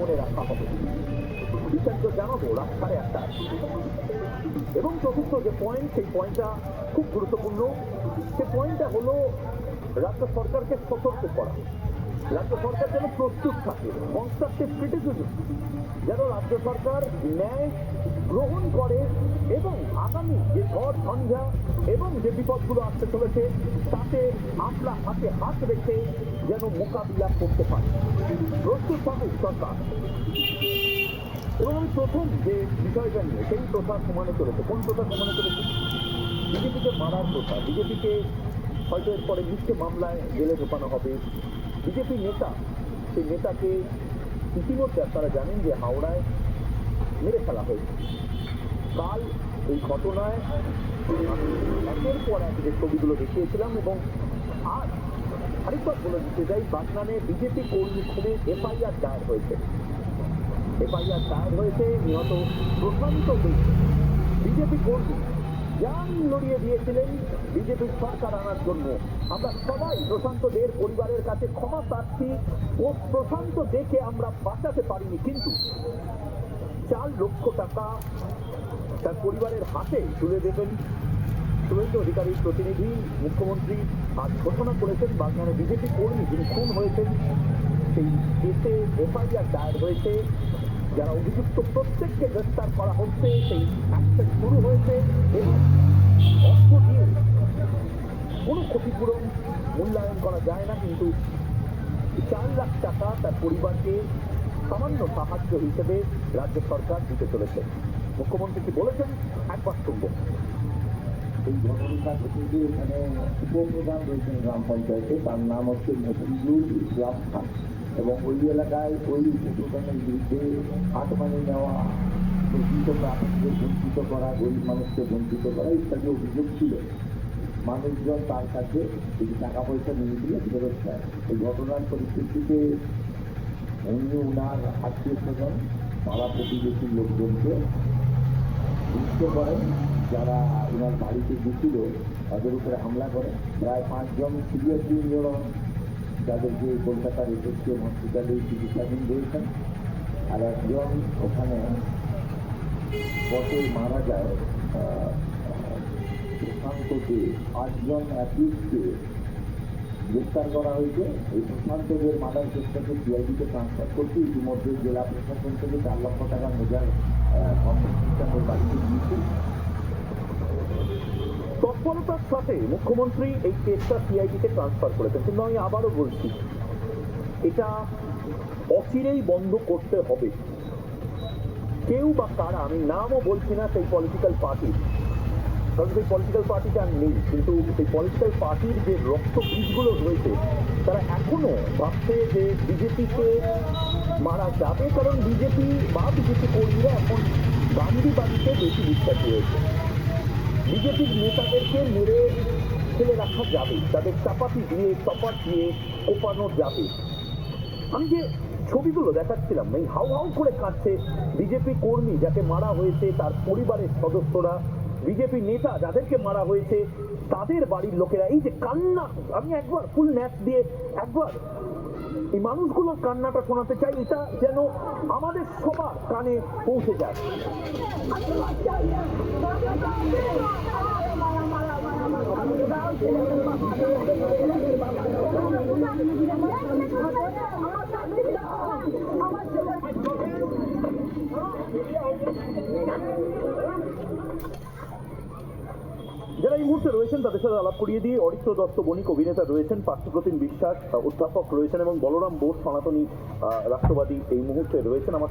মনে রাখা হবে। বিচার্য জানাবো রাত 1:30 এবং চতুর্থ যে পয়েন্ট, সেই পয়েন্টটা খুব গুরুত্বপূর্ণ। সে পয়েন্টটা হলো রাজ্য সরকারকে সতর্ক করা, রাজ্য সরকার যেন প্রস্তুত থাকে, কনস্ট্রাকটিভ ক্রিটিসিজম যেন রাজ্য সরকার ন্যায় গ্রহণ করে এবং আগামী যে ঝড় ঝঞ্ঝা এবং যে বিপদগুলো আসতে চলেছে তাতে আমরা হাতে হাত রেখে যেন মোকাবিলা করতে পারি। প্রস্তুত থাকুক সরকার। এবং আমি প্রথম যে বিষয়টা নিয়ে সেই প্রথা সমানে চলেছে। কোন প্রথা সমানে চলেছে? বিজেপিকে মারার প্রথা। বিজেপিকে হয়তো এরপরে মিথ্যে মামলায় জেলে ঢোকানো হবে। বিজেপি নেতা, সেই নেতাকে ইতিমধ্যে আপনারা জানেন যে হাওড়ায় মেরে ফেলা হয়েছে। কাল এই ঘটনায় আমি একের পর এক যে ছবিগুলো দেখিয়েছিলাম এবং আজ আরেকবার বলে দিতে চাই, বাগনানে বিজেপি কর্মী খুনে এফআইআর দায়ের হয়েছে। এফআইআর দায়ের হয়েছে নিহত প্রশান্ত দে, বিজেপি কর্মী জান লড়িয়ে দিয়েছিলেন বিজেপির সরকার আনার জন্য। আমরা সবাই প্রশান্ত দের পরিবারের কাছে ক্ষমা প্রার্থী। ও প্রশান্ত দেকে আমরা বাঁচাতে পারিনি, কিন্তু 4 লক্ষ টাকা তার পরিবারের হাতে তুলে দেবেন শুভেন্দু অধিকারীর প্রতিনিধি। মুখ্যমন্ত্রী আজ ঘোষণা করেছেন বাগনানে বিজেপি কর্মী যিনি খুন হয়েছেন সেই কেসে এফআইআর দায়ের হয়েছে। যারা অভিযুক্ত প্রত্যেককে গ্রেফতার করা হচ্ছে, সেই অ্যাকশন শুরু হয়েছে এবং অর্থ দিয়ে কোনো ক্ষতিপূরণ মূল্যায়ন করা যায় না, কিন্তু 4 লাখ টাকা তার পরিবারকে সামান্য সাহায্য হিসেবে রাজ্য সরকার দিতে চলেছে। মুখ্যমন্ত্রী কি বলেছেন একবার শুনব। এই ঘটনাটা ঘটেছে এখানে উপপ্রধান রয়েছেন গ্রাম পঞ্চায়েতে, তার নাম হচ্ছে মফিজুল ইসলাম খান এবং ওই এলাকায় ওই উপপ্রধানের বিরুদ্ধে হাতমানি নেওয়া, বঞ্চিত করা, গরিব মানুষকে বঞ্চিত করা ইত্যাদি অভিযোগ ছিল। মানুষজন তার কাছে কিছু টাকা পয়সা নিয়ে দিয়ে ফেরত দেয়। এই ঘটনার পরিপ্রেক্ষিতে উনি উনার আত্মীয় স্বজন পাড়া প্রতিবেশীর লোকজনকে বুঝতে করেন, যারা ওনার বাড়িতে গেছিল তাদের উপরে হামলা করে। প্রায় 5 জন সিরিয়াসলি ইনজুর্ড হন, যাদেরকে কলকাতার এসএসকেএম হসপিটালে চিকিৎসাধীন রয়েছেন। আর একজন ওখানে পথে মারা যায়। প্রশান্ত দে, 8 জন অ্যাকিউজকে গ্রেফতার করা হয়েছে। এই প্রশান্ত দের মার্ডার কেসটাকে সিআইডিতে ট্রান্সফার করতে ইতিমধ্যে জেলা প্রশাসন থেকে 4 লক্ষ টাকা মেজার কম্পেনসেশনের বাড়িতে দিয়েছে। তৎপরতার সাথে মুখ্যমন্ত্রী এই কেসটা সিআইডিতে ট্রান্সফার করেছেন, কিন্তু আমি আবারও বলছি এটা অচিরেই বন্ধ করতে হবে। কেউ বা কারা, আমি নামও বলছি না সেই পলিটিক্যাল পার্টির, কারণ সেই পলিটিক্যাল পার্টিটা আর নেই, কিন্তু সেই পলিটিক্যাল পার্টির যে রক্ত বীজগুলো রয়েছে তারা এখনো ভাবছে যে বিজেপিকে মারা যাবে, কারণ বিজেপি বা বিজেপি কর্মীরা এখন গান্ধীবাদীতে বেশি বিশ্বাসী হয়েছে। বিজেপির নেতাদেরকে মেরে ফেলে রাখা যাবে, তাদের চাপাতি দিয়ে চপাট দিয়ে কোপানো যাবে। আমি যে ছবিগুলো দেখাচ্ছিলাম, এই হাউ হাউ করে কাঁদছে বিজেপি কর্মী যাকে মারা হয়েছে, তার পরিবারের সদস্যরা, বিজেপি নেতা যাদেরকে মারা হয়েছে তাদের বাড়ির লোকেরা, এই যে কান্না, আমি একবার ফুল ন্যাচ দিয়ে একবার এই মানুষগুলোর কান্নাটা শোনাতে চাই, এটা যেন আমাদের সবার কানে পৌঁছে যায়। যারা এই মুহূর্তে রয়েছেন তাদের সাথে আলাপ করিয়ে দিয়ে অরিত্র দত্ত বণিক অভিনেতা রয়েছেন, পার্থপ্রতিম বিশ্বাস অধ্যাপক রয়েছেন এবং বলরাম বোস সনাতনী রাষ্ট্রবাদী এই মুহূর্তে রয়েছেন আমার